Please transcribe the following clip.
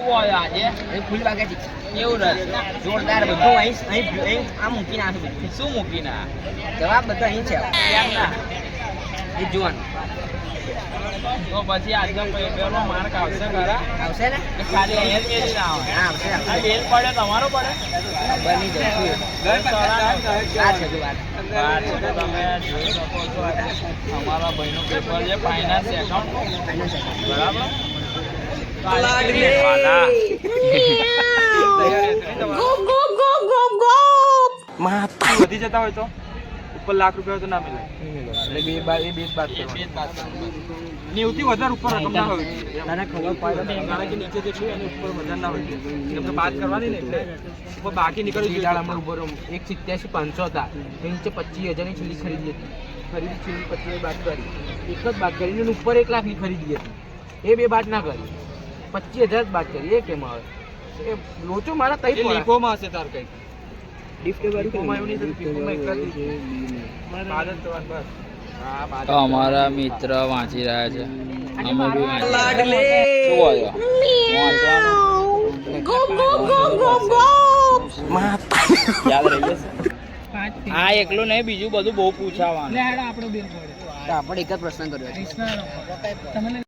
આજે ફૂલ બાકી એવું જોરદાર બધું અહીં આ મૂકી નાખું. શું મૂકીને? જવાબ બધો અહીં છે. કેમ ના એ જોવાનું તો પછી આજે પેલો માર્ક આવશે ખરા? આવશે ને ખાલી અહીંયા જ મેલી ના આવે. હા આવશે. આ બેલ પડે તમારો પડે બની જશે. આ છે વાત તમે જોઈ શકો છો. અમારા ભાઈનું પેપર છે ફાઇનાન્સ એકાઉન્ટ બરાબર. વધી જતા હોય તો ઉપર લાખ રૂપિયા તો ના મિલે. એટલે બે બાદ નેવથી વધારે ઉપર રકમ ના હોય. તને ખબર પડે કારણ કે નીચે જેટલું એની ઉપર વધારે ના હોય. એમને બાદ કરવાની ને એટલે ઉપર બાકી નીકળી ગયું. ઉભો રહો 187,500 હતા. નીચે 25,000 ની છેલ્લી ખરીદી હતી. છેલ્લી 25,000 બાદ કરી એક જ બાદ કરી ઉપર 1 લાખની ખરીદી હતી. એ બે બાદ ના કરી 25,000 બાદ કરી. એ કેમ આવે? એ લોચો મારા તઈ લીફોમાં હશે તાર કઈ અમારા મિત્ર વાંચી રહ્યા છે. અમે બી યાદ રહી જશે. આ એકલું નહીં બીજું બધું બહુ પૂછાવાનું. આપણે એક જ પ્રશ્ન કર્યો છે.